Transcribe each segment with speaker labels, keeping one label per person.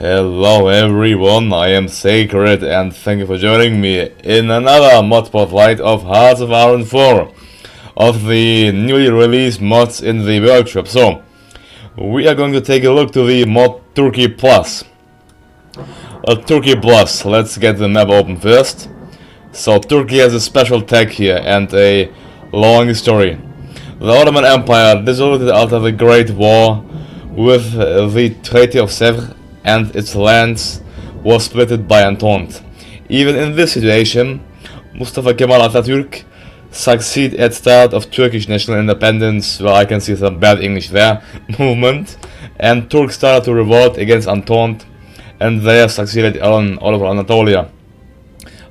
Speaker 1: Hello everyone, I am Sacred and thank you for joining me in another mod spotlight of Hearts of Iron 4 of the newly released mods in the workshop. So, we are going to take a look to the mod Turkey Plus. Turkey Plus, let's get the map open first. So, Turkey has a special tag here and a long history. The Ottoman Empire dissolved after the Great War with the Treaty of Sèvres, and its lands was split by Entente. Even in this situation, Mustafa Kemal Atatürk succeeded at start of Turkish national independence, where I can see some bad English there, movement, and Turks started to revolt against Entente, and they have succeeded all over Anatolia.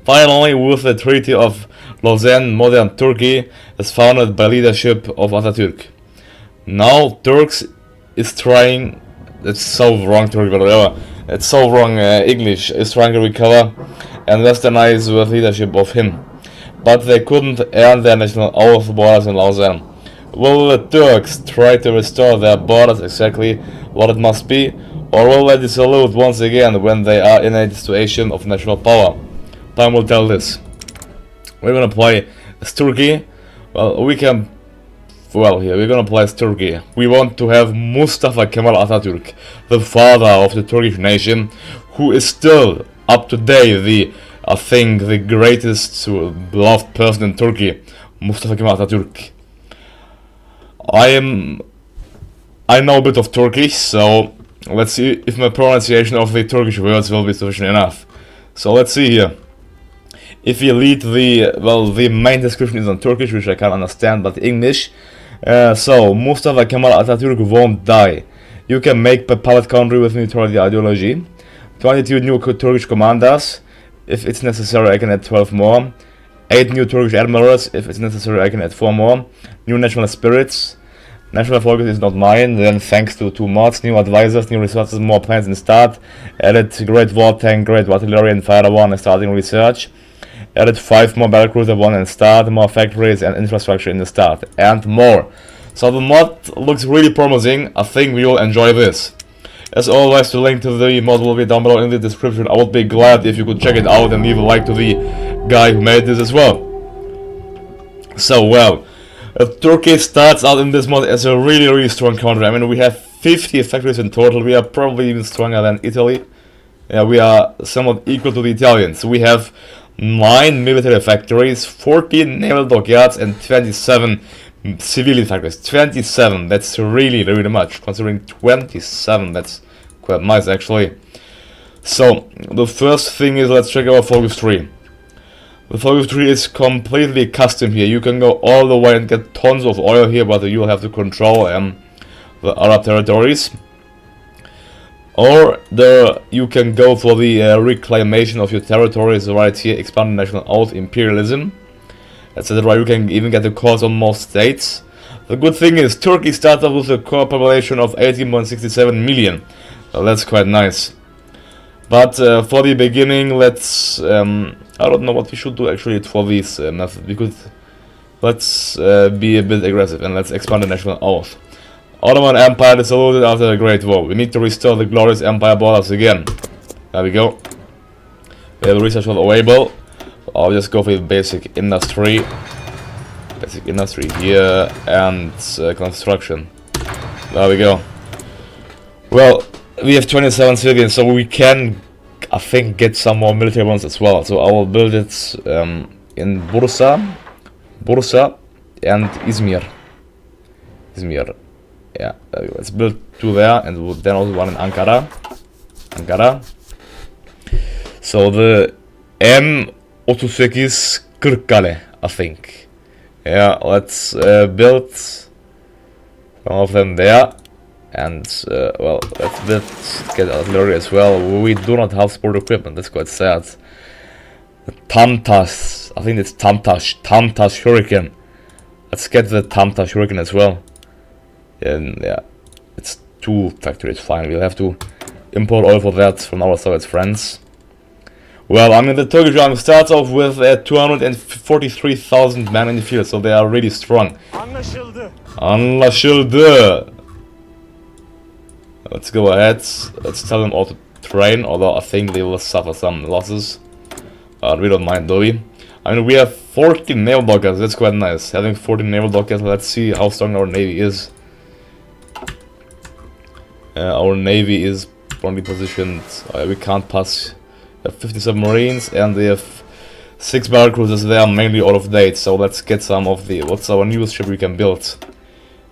Speaker 1: Finally, with the Treaty of Lausanne, modern Turkey is founded by leadership of Atatürk. Now Turks is trying, it's so wrong Turkey, but whatever, it's so wrong English, is trying to recover and westernize with leadership of him. But they couldn't earn their national oath borders in Lausanne. Will the Turks try to restore their borders exactly what it must be, or will they dissolve once again when they are in a situation of national power? Time will tell this. We're gonna play as Turkey. We're gonna play as Turkey. We want to have Mustafa Kemal Atatürk, the father of the Turkish nation, who is still up to date I think the greatest beloved person in Turkey, Mustafa Kemal Atatürk. I know a bit of Turkish, so let's see if my pronunciation of the Turkish words will be sufficient enough. So let's see here. If you read the main description is in Turkish, which I can't understand, but English. So, Mustafa Kemal Atatürk won't die. You can make a puppet country with neutrality ideology. 22 new Turkish commanders. If it's necessary, I can add 12 more. 8 new Turkish admirals. If it's necessary, I can add 4 more. New national spirits. National focus is not mine, then thanks to 2 mods. New advisors, new resources, more plans in start. Added great war tank, great artillery and fighter 1 and starting research. Added 5 more battlecruiser 1 and start, more factories and infrastructure in the start, and more. So the mod looks really promising. I think we will enjoy this. As always, the link to the mod will be down below in the description. I would be glad if you could check it out and leave a like to the guy who made this as well. So Turkey starts out in this mod as a really strong country. I mean, we have 50 factories in total. We are probably even stronger than Italy. Yeah, we are somewhat equal to the Italians. We have 9 military factories, 14 naval dockyards, and 27 civilian factories. 27, that's really much. Considering 27, that's quite nice actually. So, the first thing is, let's check our focus tree. The focus tree is completely custom here. You can go all the way and get tons of oil here, but you'll have to control the Arab territories. Or you can go for the reclamation of your territories right here, expand national oath, imperialism, etc. You can even get the cause on most states. The good thing is Turkey started with a core population of 18.67 million. So that's quite nice. But for the beginning, let's I don't know what we should do actually for this method. Let's be a bit aggressive and let's expand the national oath. Ottoman Empire dissolved after the Great War. We need to restore the glorious empire borders again. There we go. We have research available. I'll just go for the basic industry. Basic industry here and construction. There we go. Well, we have 27 civilians, so we can, I think, get some more military ones as well. So I will build it in Bursa and Izmir. Yeah, let's build 2 there, and then also 1 in Ankara. So the M38 Kırıkkale, I think. Yeah, let's build some of them there. And, let's get artillery as well. We do not have sport equipment, that's quite sad. The Tamtash, I think it's Tamtash Hurricane. Let's get the Tamtash Hurricane as well. And yeah, it's 2 factories, fine. We'll have to import oil for that from our Soviet friends. Well, I mean, the Turkish army starts off with 243,000 men in the field, so they are really strong. Anlaşıldı. Let's go ahead. Let's tell them all to train, although I think they will suffer some losses. We don't mind, do we? I mean, we have 14 naval dockers, that's quite nice. Having 14 naval dockers, let's see how strong our navy is. Our navy is probably positioned, we can't pass. We have 50 submarines, and we have 6 battle cruisers. They are mainly out of date, so let's get some of the... What's our newest ship we can build?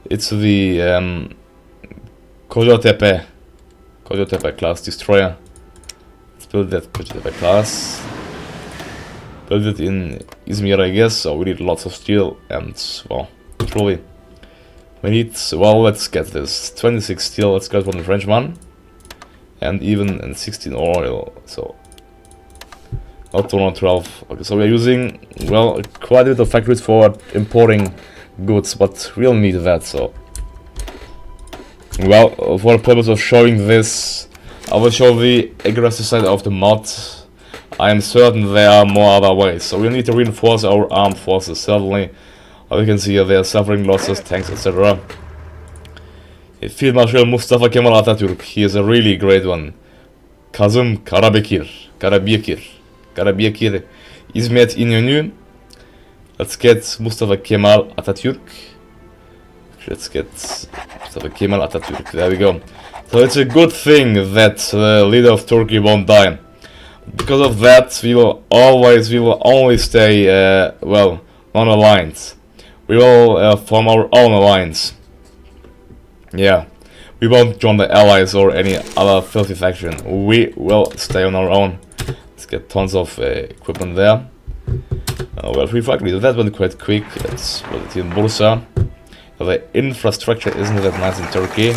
Speaker 1: It's the Kojotepe class destroyer. Let's build that Kojotepe class. Build it in Izmir, I guess, so we need lots of steel, and, well, truly. We need, well, let's get this. 26 steel, let's get one French one. And even and 16 oil, so... Not 212. Okay, so we're using, well, quite a bit of factories for importing goods, but we'll need that, so... Well, for the purpose of showing this, I will show the aggressive side of the mod. I am certain there are more other ways, so we need to reinforce our armed forces, certainly. As you can see here, they are suffering losses, tanks, etc. Field Marshal Mustafa Kemal Atatürk, he is a really great one. Kazım Karabekir, İsmet İnönü. Let's get Mustafa Kemal Atatürk. Let's get Mustafa Kemal Atatürk, there we go. So it's a good thing that the leader of Turkey won't die. Because of that, we will only stay, well, non-aligned. We will form our own alliance. Yeah, we won't join the Allies or any other filthy faction. We will stay on our own. Let's get tons of equipment there. Well, free factories, that went quite quick. Let's put it in Bursa. The infrastructure isn't that nice in Turkey.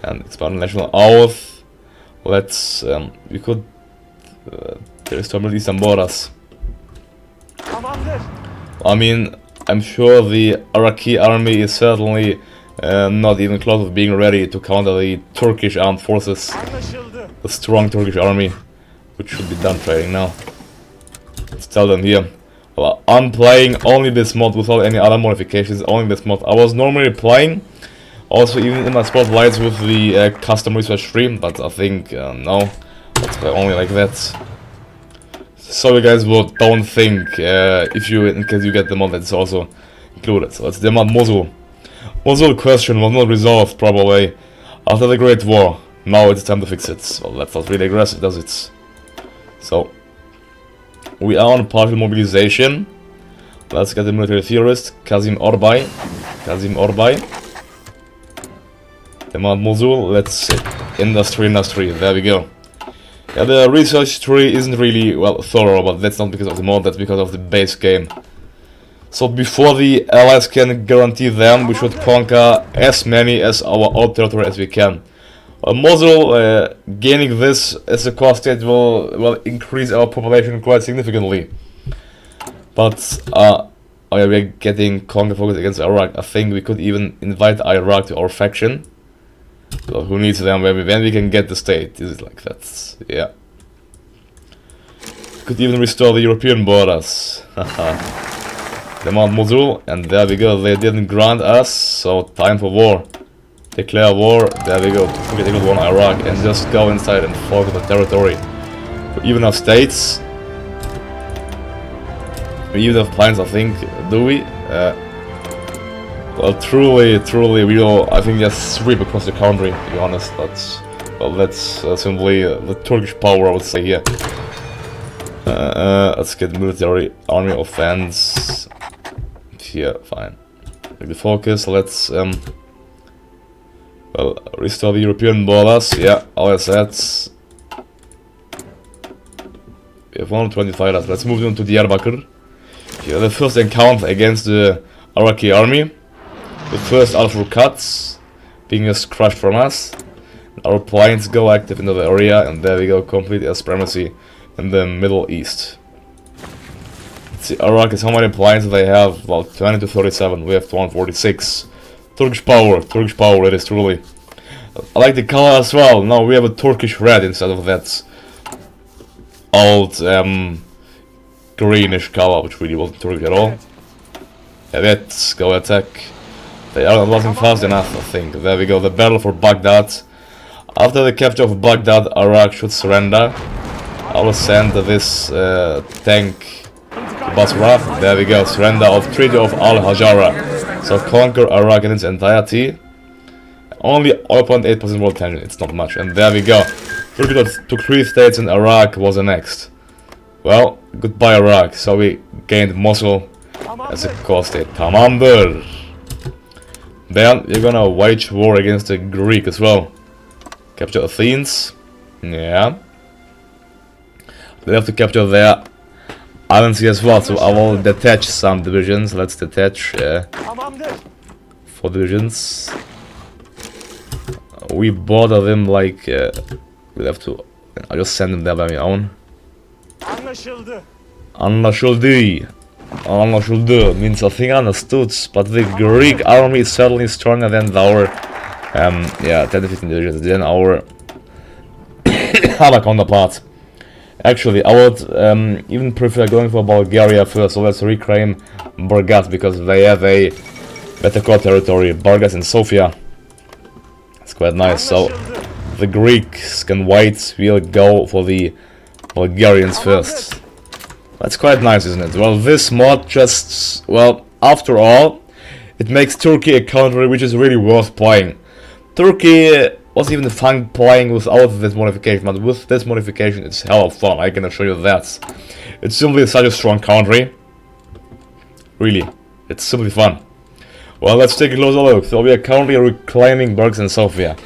Speaker 1: And it's about national oath. Let's, we could restore Middle Eastern borders. I mean, I'm sure the Iraqi army is certainly not even close to being ready to counter the Turkish armed forces. The strong Turkish army, which should be done training now. Let's tell them here. Well, I'm playing only this mod without any other modifications, only this mod. I was normally playing, also even in my spotlights with the custom research stream, but I think, no, let's play only like that. So you guys don't think, in case you get the mod that's also included. So it's the mod Mosul. Mosul question was not resolved properly after the Great War. Now it's time to fix it. Well, that's not really aggressive, does it? So, we are on partial mobilization. Let's get the military theorist, Kazim Orbay. The mod Mosul, let's industry, there we go. Yeah, the research tree isn't really, well, thorough, but that's not because of the mod, that's because of the base game. So before the Allies can guarantee them, we should conquer as many as our own territory as we can. Mosul, gaining this as a core state will increase our population quite significantly. But, oh yeah, we're getting conquer focus against Iraq. I think we could even invite Iraq to our faction. So who needs them when we can get the state? Is it like that? Yeah. Could even restore the European borders. The Mount Mosul, and there we go. They didn't grant us, so time for war. Declare war. There we go. We can take on Iraq and just go inside and focus the territory. We even have states. We even have plans, I think. Do we? Well, truly, we will, I think, just sweep across the country, to be honest. Well, that's simply the Turkish power, I would say here. Let's get military army offense. Here, fine. The focus, let's, well, restore the European borders. Yeah, all I said. We have 120 fighters. Let's move them to Diyarbakir. Here, the first encounter against the Iraqi army. The first Al-Fur cuts being just crushed from us. Our planes go active into the area, and there we go, complete air supremacy in the Middle East. Let's see, Iraq is how many planes they have? Well, 20 to 37. We have 246. Turkish power, it is truly. I like the color as well. Now we have a Turkish red instead of that old greenish color, which really wasn't Turkish at all. Yeah, let's go attack. They are not moving fast enough, I think. There we go, the battle for Baghdad. After the capture of Baghdad, Iraq should surrender. I will send this tank to Basra. There we go. Surrender of Treaty of Al-Hajara. So conquer Iraq in its entirety. Only 0.8% world tension. It's not much. And there we go. Turkey took 3 states in Iraq was annexed. Well, goodbye Iraq. So we gained Mosul as a core state. Tamamdır. Then we're gonna wage war against the Greek as well. Capture Athens. Yeah. We have to capture their islands here as well, so I will detach some divisions. Let's detach 4 divisions. We border them like we'll have to. I'll just send them there by my own. Anlaşıldı. Anlaşıldı means I think understood, but the Greek army is certainly stronger than our 10 to 15 divisions, than our other counterparts. Actually, I would even prefer going for Bulgaria first, so let's reclaim Burgas, because they have a better core territory. Burgas and Sofia. It's quite nice, so the Greeks can wait, we'll go for the Bulgarians first. That's quite nice, isn't it? Well, this mod just, well, after all, it makes Turkey a country which is really worth playing. Turkey was even fun playing without this modification, but with this modification it's hell of fun, I can assure you that. It's simply such a strong country. Really, it's simply fun. Well, let's take a closer look. So we are currently reclaiming Burgas and Sofia.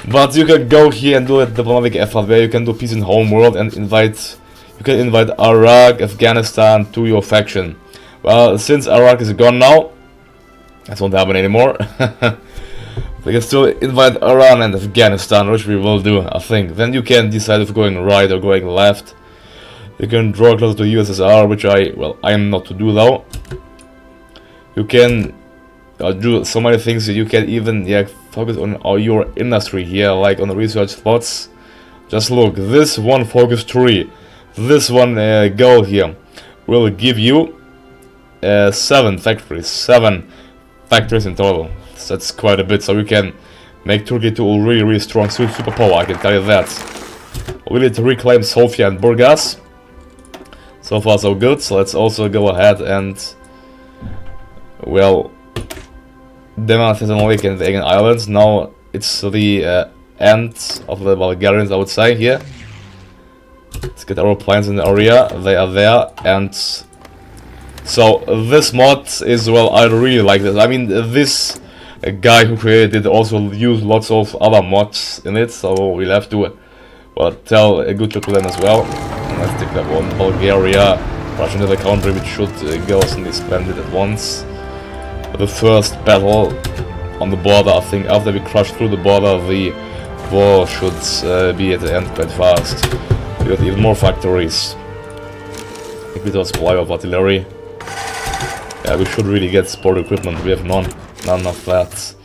Speaker 1: But you can go here and do a diplomatic effort where you can do peace in home world and invite... You can invite Iraq, Afghanistan to your faction. Well, since Iraq is gone now, that won't happen anymore. We can still invite Iran and Afghanistan, which we will do, I think. Then you can decide if going right or going left. You can draw closer to USSR, which I am not to do though. You can do so many things. You can even focus on your industry here, like on the research spots. Just look, this one focus tree, this one goal here will give you 7 factories in total. So that's quite a bit, so we can make Turkey to a really strong superpower, I can tell you that. We need to reclaim Sofia and Burgas. So far so good, so let's also go ahead and, well, demand Thessaloniki and the Aegean Islands. Now it's the end of the Bulgarians, I would say, here. Let's get our planes in the area, they are there, and so this mod is, well, I really like this. I mean, this guy who created it also used lots of other mods in it, so we'll have to, well, tell a good look to them as well. And let's take that one. Bulgaria, rush into the country, which should go and expand it at once. The first battle on the border, I think after we crush through the border, the war should be at the end quite fast. We got even more factories. I think we got supply of artillery. Yeah, we should really get sport equipment. We have none of that.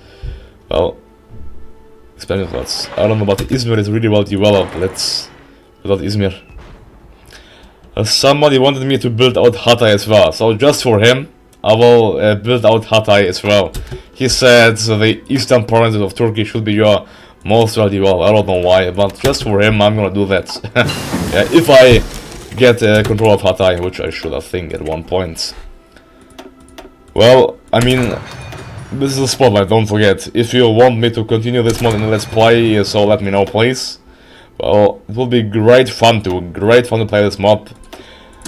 Speaker 1: Well, expansion thoughts. I don't know, but Izmir is really well developed. Let's build out Izmir. Somebody wanted me to build out Hatay as well, so just for him, I will build out Hatay as well. He said the eastern provinces of Turkey should be your most well developed. I don't know why, but just for him, I'm gonna do that. Yeah, if I get control of Hatay, which I should, I think, at one point. Well, I mean, this is a spotlight, don't forget. If you want me to continue this mod in the Let's Play, so let me know, please. Well, it will be great fun to play this mod.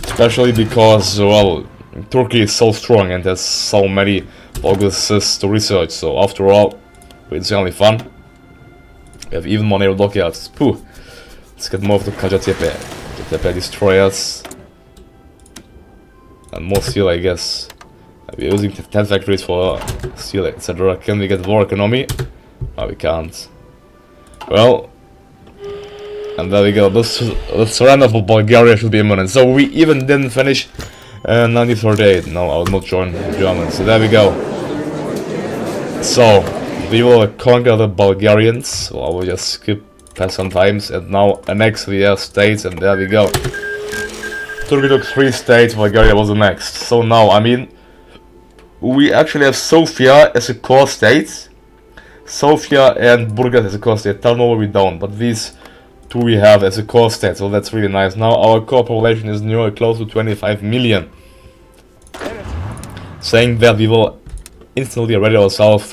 Speaker 1: Especially because, well, Turkey is so strong and has so many focuses to research, so after all, it's really fun. We have even more naval dockyards. Pooh. Let's get more of the Kajatepe destroyers. And more steel, I guess. We're using 10 factories for steel, etc. Can we get war economy? No, we can't. Well, and there we go. The surrender of Bulgaria should be imminent. So we even didn't finish 1938. No, I will not join the Germans. So there we go. So we will conquer the Bulgarians. So I will just skip past sometimes and now annex the states, and there we go. Turkey took 3 states, Bulgaria was the next. So now, I mean, we actually have Sofia as a core state. Sofia and Burgas as a core state. Tarnovo we don't, but these two we have as a core state, so that's really nice. Now our core population is nearly close to 25 million. Saying that we will instantly ready ourselves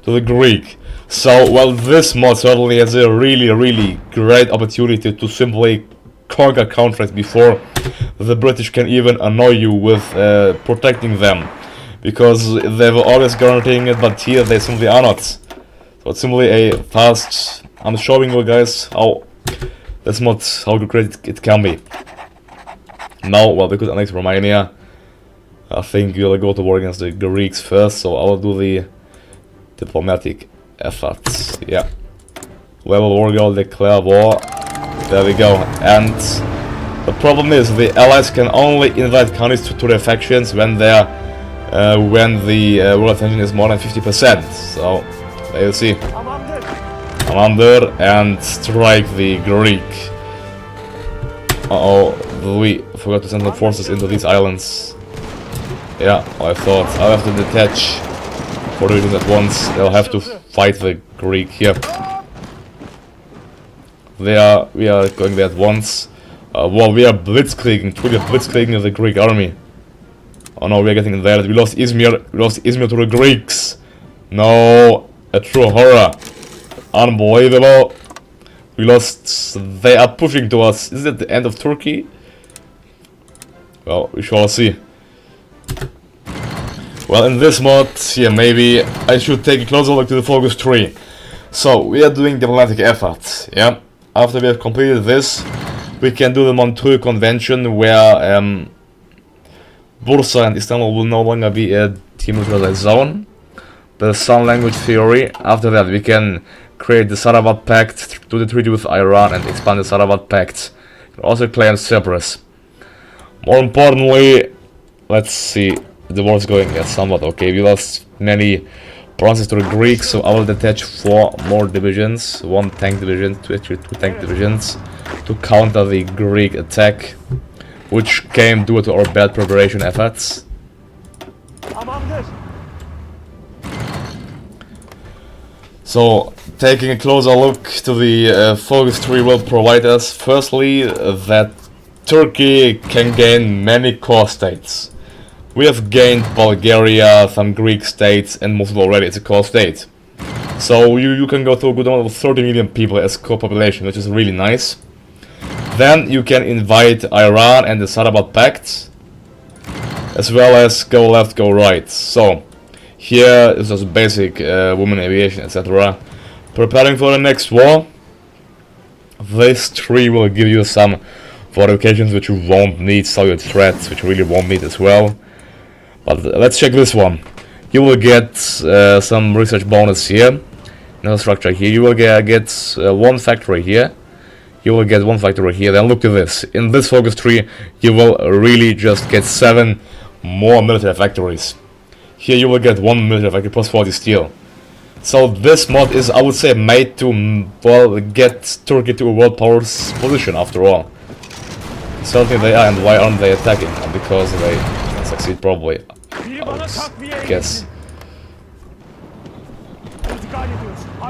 Speaker 1: to the Greek. So, well, this mod certainly has a really great opportunity to simply conquer countries before the British can even annoy you with protecting them. Because they were always guaranteeing it, but here they simply are not. So it's simply a fast... I'm showing you guys how this mod, how great it can be. Now, well, we could annex Romania. I think we'll go to war against the Greeks first, so I'll do the diplomatic efforts. Yeah. Level war goal, declare war. There we go. And the problem is the allies can only invite countries to their factions when they're when the world attention is more than 50%. So there you see. Commander and strike the Greek. We forgot to send the forces into these islands. Yeah, I thought I'll have to detach for doing it at once. They'll have to fight the Greek here. We are going there at once. Well, we are blitzkrieging, truly blitzkrieging the Greek army. Oh no, we are getting invaded. We lost Izmir. We lost Izmir to the Greeks. No, a true horror. Unbelievable. We lost. They are pushing to us. Is it the end of Turkey? Well, we shall see. Well, in this mod, yeah, maybe I should take a closer look to the focus tree. So, we are doing diplomatic efforts, yeah. After we have completed this, we can do the Montreux Convention, where Bursa and Istanbul will no longer be a demilitarized zone. The Sun language theory. After that, we can create the Sarabat Pact, do the treaty with Iran, and expand the Sarabat Pact. We can also claim Cyprus. More importantly, let's see. The war's going somewhat okay. We lost many provinces to the Greeks, so I will detach 4 more divisions, 1 tank division, 2 tank divisions, to counter the Greek attack, which came due to our bad preparation efforts. So, taking a closer look to the focus tree will provide us, firstly, that Turkey can gain many core states. We have gained Bulgaria, some Greek states, and most of already it's a core state. So you can go to a good amount of 30 million people as core population, which is really nice. Then you can invite Iran and the Sarabat Pact, as well as go left, go right. So here is just basic women aviation, etc. Preparing for the next war. This tree will give you some fortifications which you won't need, Soviet threats which you really won't need as well. But let's check this one. You will get some research bonus here. Infrastructure here. You will get 1 factory here. You will get 1 factory here. Then look at this. In this focus tree, you will really just get 7 more military factories. Here you will get 1 military factory plus 40 steel. So this mod is, I would say, made to, well, get Turkey to a world power's position after all. Certainly they are, and why aren't they attacking? Because they can succeed probably. I guess.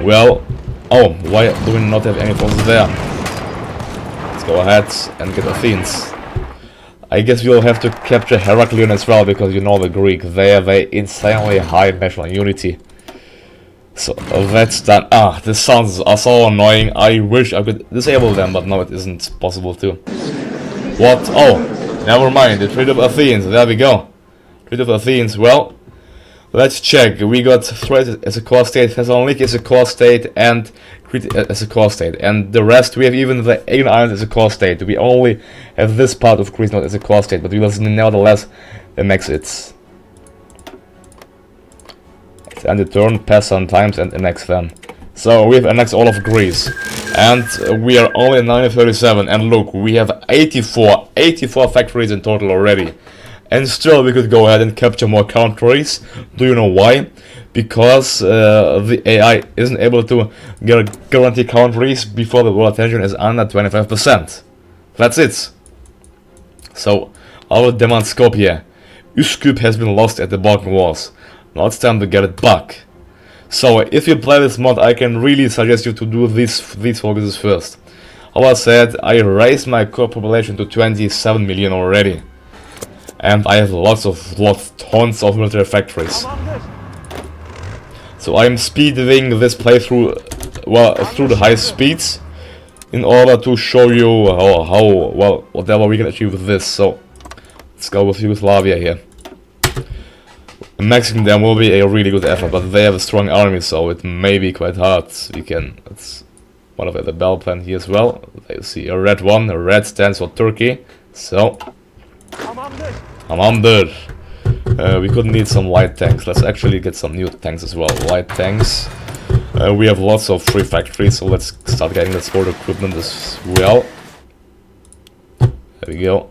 Speaker 1: Well, oh, why do we not have any forces there? Let's go ahead and get Athens. I guess we'll have to capture Heraklion as well, because you know the Greek, they have a insanely high national unity. So that's done. Ah, the sounds are so annoying. I wish I could disable them, but no, it isn't possible to. What? Oh, never mind. The Treaty of Athens. There we go. Treaty of Athens. Well, let's check. We got Thrace as a core state, Thessaloniki as a core state, and Crete as a core state. And the rest, we have even the Aegean Islands as a core state. We only have this part of Crete not as a core state, but we will nevertheless annex it. Let's end the turn, pass some times, and annex them. So we've annexed all of Greece. And we are only in 937, and look, we have 84 factories in total already. And still we could go ahead and capture more countries. Do you know why? Because the AI isn't able to guarantee countries before the world attention is under 25%. That's it. So, I will demand Skopje. Üsküp has been lost at the Balkan Wars. Now it's time to get it back. So if you play this mod, I can really suggest you to do these focuses first. How I said, I raised my core population to 27 million already, and I have tons of military factories. So I'm speeding this playthrough, well, through the high speeds, in order to show you how well, whatever we can achieve with this. So let's go with Yugoslavia here. Maxing them will be a really good effort, but they have a strong army, so it may be quite hard. It's one of the battle plan here as well. There you see a red one, a red stands for Turkey. So Tamamdır. We could need some light tanks. Let's actually get some new tanks as well. Light tanks. We have lots of free factories, so let's start getting the sport equipment as well. There we go.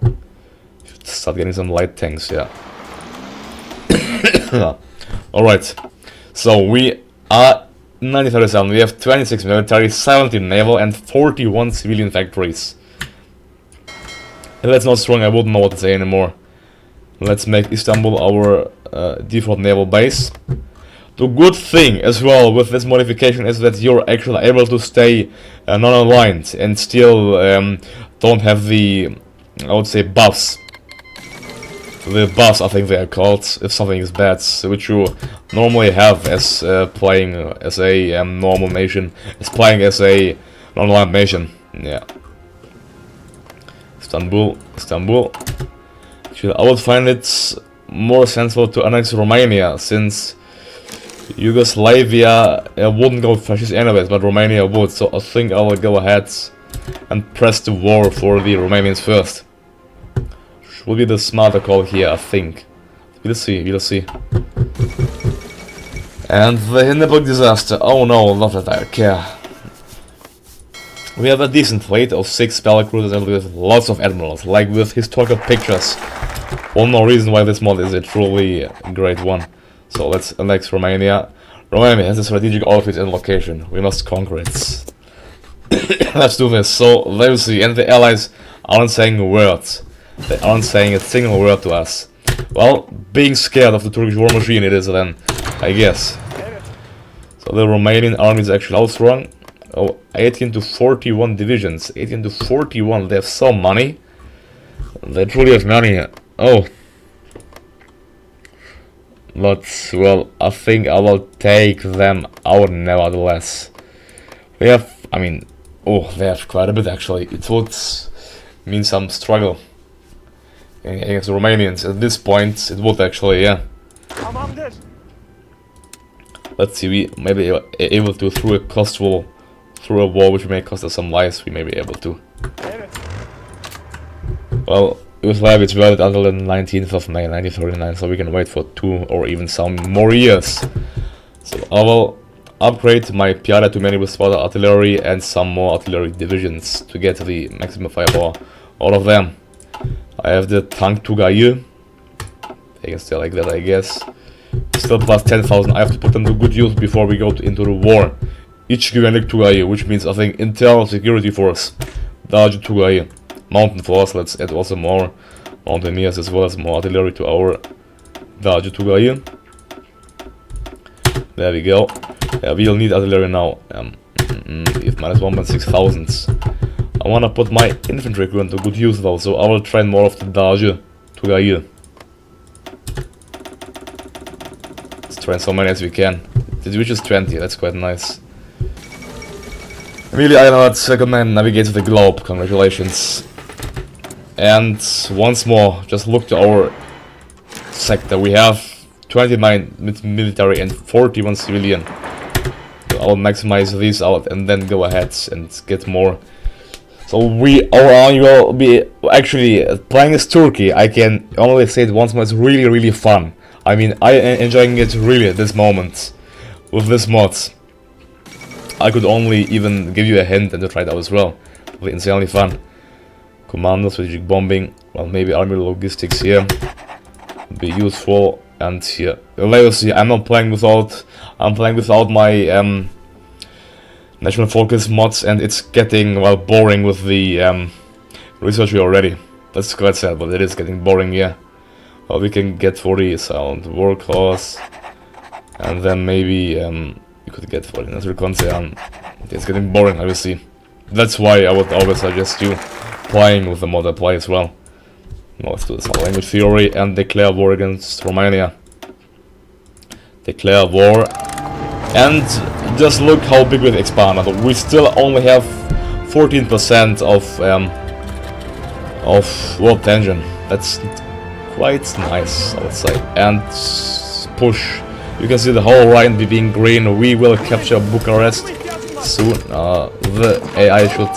Speaker 1: Should start getting some light tanks, yeah. Alright. So we are 1937. We have 26 military, 17 naval, and 41 civilian factories. And that's not strong, I wouldn't know what to say anymore. Let's make Istanbul our default naval base. The good thing as well with this modification is that you're actually able to stay non-aligned and still don't have the, I would say, buffs. The buffs, I think they are called, if something is bad, which you normally have as playing as a normal nation, as playing as a non-aligned nation. Yeah. Istanbul. Actually, I would find it more sensible to annex Romania, since Yugoslavia wouldn't go fascist anyways, but Romania would, so I think I will go ahead and press the war for the Romanians first. Will be the smarter call here, I think. We'll see. And the Hindenburg disaster. Oh no, not that I care. We have a decent fleet of 6 battle cruisers and with lots of admirals, like with historical pictures. One more reason why this mod is a truly great one. So let's annex Romania. Romania has a strategic outfit and location. We must conquer it. Let's do this. So there you see, and the allies aren't saying words. They aren't saying a single word to us. Well, being scared of the Turkish war machine it is then, I guess. So the Romanian army is actually how strong? Oh, 18 to 41 divisions. 18 to 41, they have so money. They truly have money. Oh. But, well, I think I will take them out nevertheless. They have, I mean, oh, they have quite a bit actually. It would mean some struggle against the Romanians. At this point, it would actually, yeah. Let's see, we may be able to, through a war which may cost us some lives, we may be able to. Well, Yugoslavia is valid until the 19th of May 1939, so we can wait for 2 or even some more years. So I will upgrade my Piada to many with spotter artillery and some more artillery divisions to get the maximum firepower out of them. I have the tank Tugayı. They can stay like that, I guess. Still plus 10,000. I have to put them to good use before we go into the war. Each Güvenlik Tugayı, which means I think internal security force. Dağcı Tugayı. Mountain force. Let's add also more mountaineers as well as more artillery to our Dağcı Tugayı. There we go. Yeah, we'll need artillery now. If minus 1.6 I wanna put my infantry equipment to good use though, so I will train more of the Dağcı Tugayı. Let's train so many as we can. Which is 20, that's quite nice. Really, I know that second man navigates the globe, congratulations. And once more, just look to our sector. We have 29 military and 41 civilian. So I'll maximize these out and then go ahead and get more. So our army will be actually playing as Turkey. I can only say it once more. It's really fun. I mean, I am enjoying it really at this moment with this mod. I could only even give you a hint and to try it out as well. It'll be insanely fun. Commando, strategic bombing. Well, maybe army logistics here would be useful. And here, let us see. I'm playing without my national focus mods, and it's getting, well, boring with the research already. That's quite sad, but it is getting boring, yeah. Well, we can get 40 sound workhorse, and then maybe you could get for the Natural Concern. It's getting boring, obviously. That's why I would always suggest you playing with the multiplayer as well. Now let's do this language theory and declare war against Romania. Declare war. And just look how big we've expanded. We still only have 14% of world tension. That's quite nice, I would say. And push. You can see the whole Rhine being green. We will capture Bucharest soon. The AI should.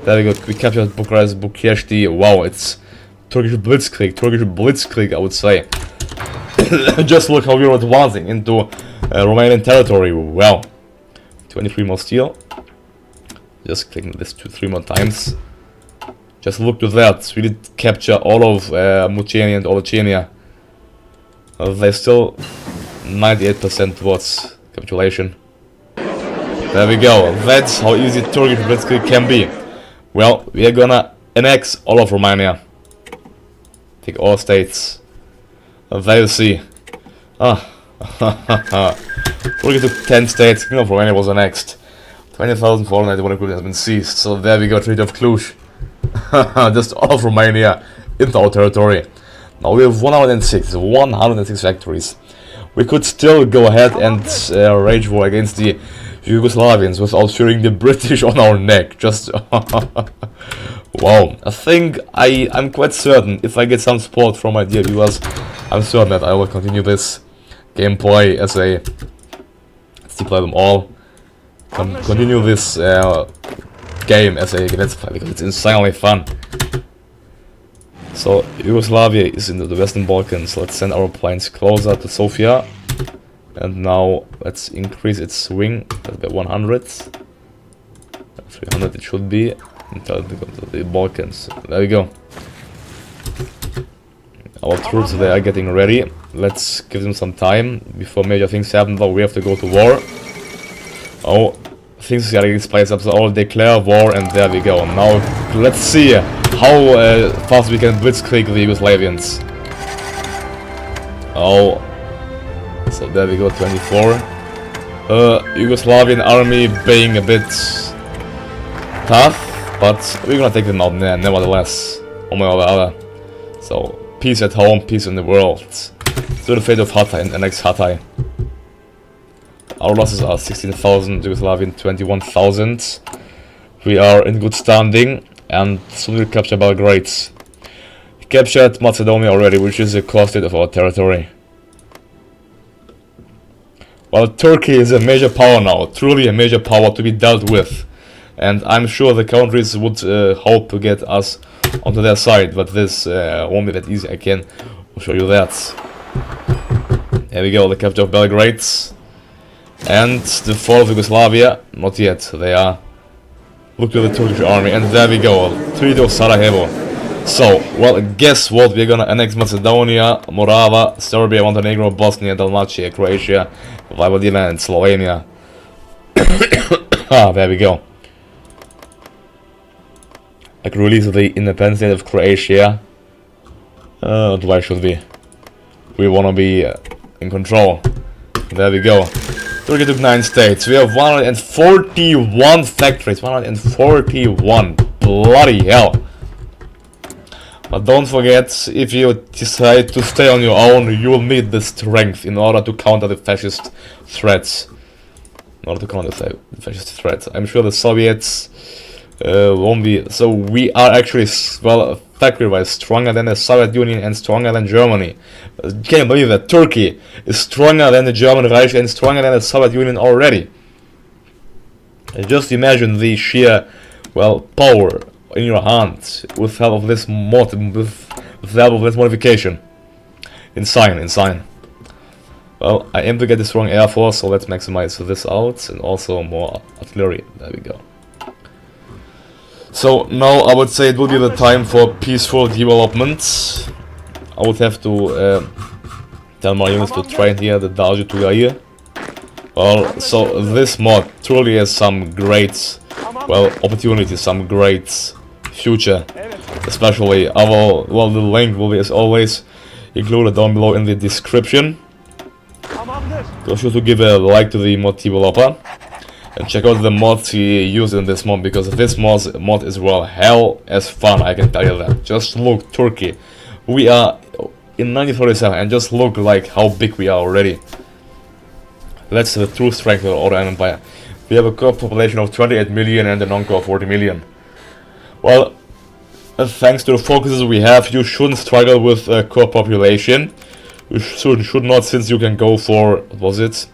Speaker 1: There we go. We captured Bucharest, Bukieshti. Wow, it's Turkish Blitzkrieg, I would say. Just look how we are advancing into Romanian territory. Well, 23 more steel. Just clicking this 2-3 more times. Just look to that. We did capture all of Muciani and Olechenia. They're still 98% towards capitulation. There we go. That's how easy Turkish Blitzkrieg can be. Well, we are gonna annex all of Romania. Take all states. There you see. Turkey took 10 states. King of Romania was annexed. 20,491 equipment has been seized. So there we go. Treaty of Cluj. Just all of Romania into our territory. Now we have 106 factories. We could still go ahead and rage war against the Yugoslavians without fearing the British on our neck. Just wow. I think I'm quite certain if I get some support from my dear viewers, I'm certain that I will continue this gameplay as a let's play them all. Continue this game as a let's play because it's insanely fun. So Yugoslavia is in the Western Balkans. Let's send our planes closer to Sofia. And now let's increase its swing by 100. 300 it should be. Until the Balkans. There we go. Our troops, they are getting ready. Let's give them some time before major things happen, though we have to go to war. Oh, things are getting spiced up, so I'll declare war, and there we go. Now let's see how fast we can blitzkrieg the Yugoslavians. Oh, so there we go, 24. Yugoslavian army being a bit tough, but we're gonna take them out nevertheless. One way or the other. So peace at home, peace in the world. To the fate of Hatay and annex Hatay. Our losses are 16,000, Yugoslavian 21,000. We are in good standing, and soon we'll capture Belgrade. We captured Macedonia already, which is a core state of our territory. Well, Turkey is a major power now, truly a major power to be dealt with. And I'm sure the countries would hope to get us onto their side, but this won't be that easy, I can show you that. Here we go, the capture of Belgrade. And the fall of Yugoslavia, not yet, they are. Look to the Turkish army, and there we go, Treaty of Sarajevo. So, well, guess what, we're gonna annex Macedonia, Morava, Serbia, Montenegro, Bosnia, Dalmatia, Croatia, Vojvodina, and Slovenia. There we go. Like, release the independence of Croatia. Why should we? We wanna be in control. There we go. Turkey took 9 states. We have 141 factories. 141. Bloody hell. But don't forget, if you decide to stay on your own, you will need the strength in order to counter the fascist threats. I'm sure the Soviets won't be. So we are actually, well, factory-wise stronger than the Soviet Union and stronger than Germany. Can you believe that Turkey is stronger than the German Reich and stronger than the Soviet Union already? Just imagine the sheer, well, power in your hand with help of this mod, with help of this modification. Insane. Well, I aim to get a strong air force, so let's maximize this out, and also more artillery. There we go. So now I would say it will be the time for peaceful development. I would have to tell my units to train here, the Dalji Tugayir. Well, so this mod truly has some great, well, opportunities, some great future. Especially our, well, the link will be as always included down below in the description. Be sure to give a like to the mod developer and check out the mods he used in this mod, because this mod is, well, hell as fun, I can tell you that. Just look, Turkey. We are in 1947 and just look like how big we are already. That's the true strength of the Ottoman Empire. We have a core population of 28 million and a non-core of 40 million. Well, thanks to the focuses we have, you shouldn't struggle with a core population. You should not, since you can go for, what was it?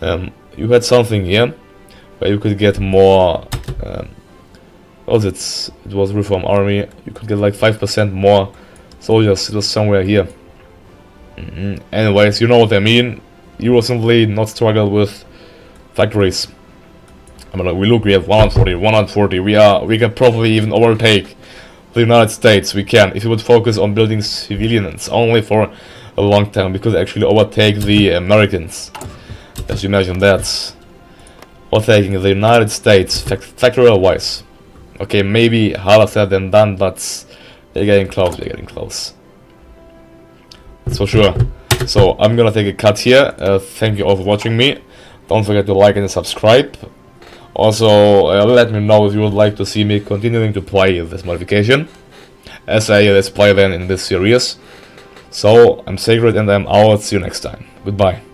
Speaker 1: You had something here where you could get more. What was it? It was Reform Army. You could get like 5% more soldiers just somewhere here. Anyways, you know what I mean. You will simply not struggle with factories. I mean, we have 140. We can probably even overtake the United States. We can, if we would focus on building civilians only for a long time, because actually overtake the Americans. Just imagine that. Overtaking the United States factorial wise. Okay, maybe harder said than done, but they're getting close. That's for sure. So I'm gonna take a cut here. Thank you all for watching me. Don't forget to like and subscribe. Also, let me know if you would like to see me continuing to play this modification as a let's play then in this series. So I'm Sacred and I'm out. See you next time. Goodbye.